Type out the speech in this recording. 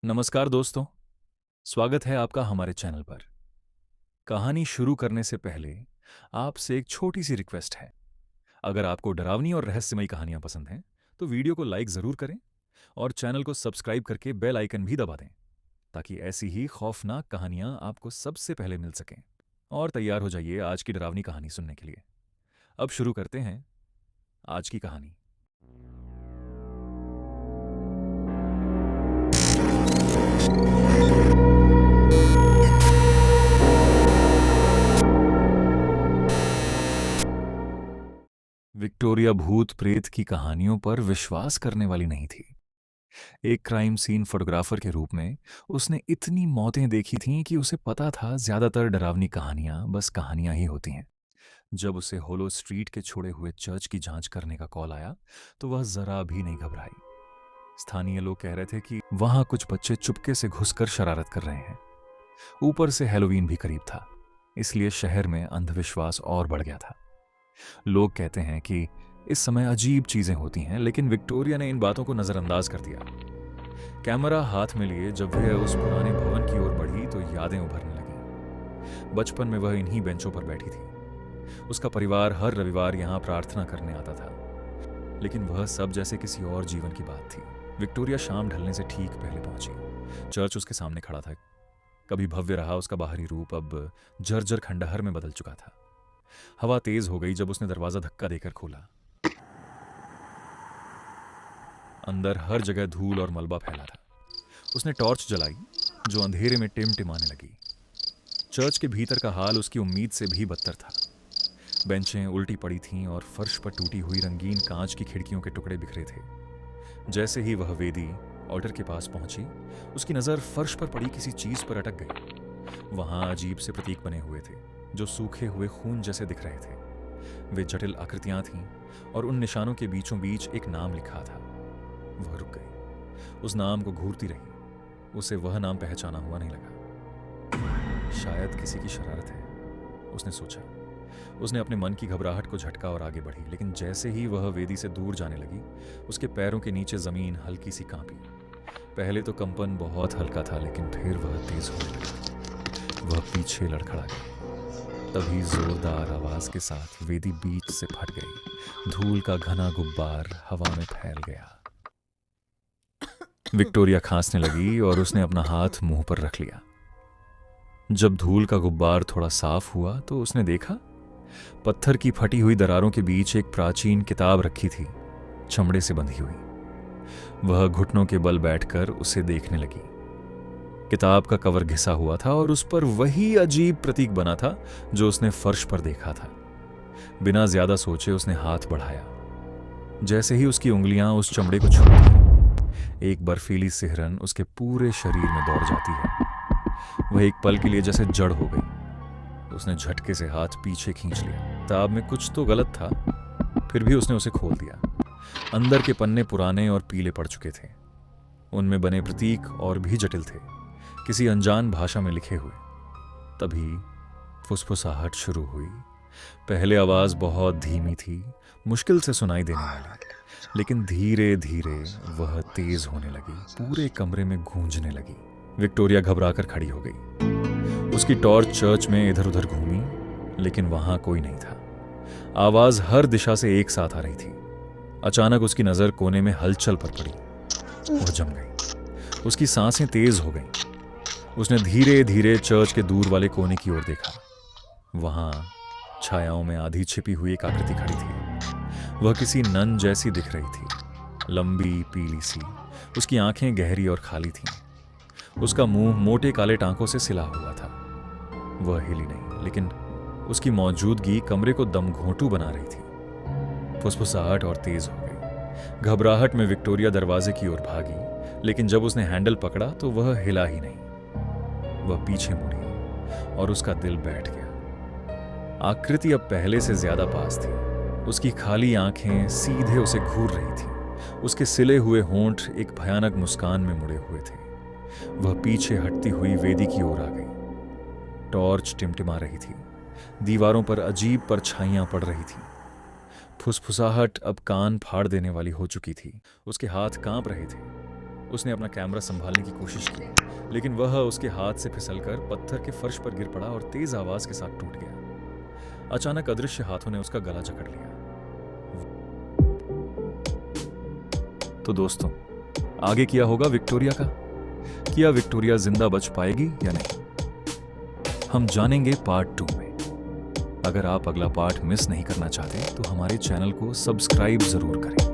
नमस्कार दोस्तों। स्वागत है आपका हमारे चैनल पर। कहानी शुरू करने से पहले आपसे एक छोटी सी रिक्वेस्ट है। अगर आपको डरावनी और रहस्यमयी कहानियां पसंद हैं तो वीडियो को लाइक ज़रूर करें और चैनल को सब्सक्राइब करके बेल आइकन भी दबा दें ताकि ऐसी ही खौफनाक कहानियां आपको सबसे पहले मिल सकें। और तैयार हो जाइए आज की डरावनी कहानी सुनने के लिए। अब शुरू करते हैं आज की कहानी। विक्टोरिया भूत प्रेत की कहानियों पर विश्वास करने वाली नहीं थी। एक क्राइम सीन फोटोग्राफर के रूप में उसने इतनी मौतें देखी थीं कि उसे पता था ज्यादातर डरावनी कहानियां बस कहानियां ही होती हैं। जब उसे होलो स्ट्रीट के छोड़े हुए चर्च की जांच करने का कॉल आया तो वह जरा भी नहीं घबराई। स्थानीय लोग कह रहे थे कि वहां कुछ बच्चे चुपके से घुसकर शरारत कर रहे हैं। ऊपर से हैलोवीन भी करीब था, इसलिए शहर में अंधविश्वास और बढ़ गया था। लोग कहते हैं कि इस समय अजीब चीजें होती हैं, लेकिन विक्टोरिया ने इन बातों को नजरअंदाज कर दिया। कैमरा हाथ में लिए जब वह उस पुराने भवन की ओर बढ़ी तो यादें उभरने लगीं। बचपन में वह इन्हीं बेंचों पर बैठी थी। उसका परिवार हर रविवार यहाँ प्रार्थना करने आता था, लेकिन वह सब जैसे किसी और जीवन की बात थी। विक्टोरिया शाम ढलने से ठीक पहले पहुंची। चर्च उसके सामने खड़ा था। कभी भव्य रहा उसका बाहरी रूप अब जर्जर खंडहर में बदल चुका था। हवा तेज हो गई जब उसने दरवाजा धक्का देकर खोला। अंदर हर जगह धूल और मलबा फैला था। उसने टॉर्च जलाई जो अंधेरे में टिमटिमाने लगी। चर्च के भीतर का हाल उसकी उम्मीद से भी बदतर था। बेंचें उल्टी पड़ी थीं और फर्श पर टूटी हुई रंगीन कांच की खिड़कियों के टुकड़े बिखरे थे। जैसे ही वह वेदी ऑल्टर के पास पहुंची, उसकी नजर फर्श पर पड़ी किसी चीज पर अटक गई। वहां अजीब से प्रतीक बने हुए थे जो सूखे हुए खून जैसे दिख रहे थे। वे जटिल आकृतियां थीं और उन निशानों के बीचों बीच एक नाम लिखा था। वह रुक गई, उस नाम को घूरती रही। उसे वह नाम पहचाना हुआ नहीं लगा। शायद किसी की शरारत है, उसने सोचा। उसने अपने मन की घबराहट को झटका और आगे बढ़ी, लेकिन जैसे ही वह वेदी से दूर जाने लगी, उसके पैरों के नीचे जमीन हल्की सी कांपी। पहले तो कंपन बहुत हल्का था, लेकिन फिर वह तेज होने लगा। वह पीछे लड़खड़ा गई। तभी जोरदार आवाज के साथ वेदी बीच से फट गई। धूल का घना गुब्बार हवा में फैल गया। विक्टोरिया खांसने लगी और उसने अपना हाथ मुंह पर रख लिया। जब धूल का गुब्बार थोड़ा साफ हुआ तो उसने देखा पत्थर की फटी हुई दरारों के बीच एक प्राचीन किताब रखी थी, चमड़े से बंधी हुई। वह घुटनों के बल बैठकर उसे देखने लगी। किताब का कवर घिसा हुआ था और उस पर वही अजीब प्रतीक बना था जो उसने फर्श पर देखा था। बिना ज्यादा सोचे उसने हाथ बढ़ाया। जैसे ही उसकी उंगलियां उस चमड़े को छूती, एक बर्फीली सिहरन उसके पूरे शरीर में दौड़ जाती है। वह एक पल के लिए जैसे जड़ हो गई। उसने झटके से हाथ पीछे खींच लिया। किताब में कुछ तो गलत था, फिर भी उसने उसे खोल दिया। अंदर के पन्ने पुराने और पीले पड़ चुके थे। उनमें बने प्रतीक और भी जटिल थे, किसी अनजान भाषा में लिखे हुए। तभी फुसफुसाहट शुरू हुई। पहले आवाज बहुत धीमी थी, मुश्किल से सुनाई देने वाली, लेकिन धीरे धीरे वह तेज होने लगी, पूरे कमरे में गूंजने लगी। विक्टोरिया घबराकर खड़ी हो गई। उसकी टॉर्च चर्च में इधर उधर घूमी, लेकिन वहां कोई नहीं था। आवाज हर दिशा से एक साथ आ रही थी। अचानक उसकी नजर कोने में हलचल पर पड़ी। वह जम गई। उसकी सांसें तेज हो गईं। उसने धीरे धीरे चर्च के दूर वाले कोने की ओर देखा। वहां छायाओं में आधी छिपी हुई एक आकृति खड़ी थी। वह किसी नन जैसी दिख रही थी, लंबी पीली सी। उसकी आंखें गहरी और खाली थीं। उसका मुंह मोटे काले टांकों से सिला हुआ था। वह हिली नहीं, लेकिन उसकी मौजूदगी कमरे को दमघोंटू बना रही थी। फुसफुसाहट और तेज हो गई। घबराहट में विक्टोरिया दरवाजे की ओर भागी, लेकिन जब उसने हैंडल पकड़ा तो वह हिला ही नहीं। वह पीछे मुड़ी और उसका दिल बैठ गया। आकृति अब पहले से ज्यादा पास थी। उसकी खाली आंखें सीधे उसे घूर रही थीं। उसके सिले हुए होंठ एक भयानक मुस्कान में मुड़े हुए थे। वह पीछे हटती हुई वेदी की ओर आ गई। टॉर्च टिमटिमा रही थी। दीवारों पर अजीब परछाइयां पड़ रही थीं। फुसफुसाहट अब कान फाड़ देने वाली हो चुकी थी। उसके हाथ कांप रहे थे। उसने अपना कैमरा संभालने की कोशिश की, लेकिन वह उसके हाथ से फिसलकर पत्थर के फर्श पर गिर पड़ा और तेज आवाज के साथ टूट गया। अचानक अदृश्य हाथों ने उसका गला जकड़ लिया। तो दोस्तों, आगे क्या होगा विक्टोरिया का? क्या विक्टोरिया जिंदा बच पाएगी या नहीं, हम जानेंगे पार्ट 2 में। अगर आप अगला पार्ट मिस नहीं करना चाहते तो हमारे चैनल को सब्सक्राइब जरूर करें।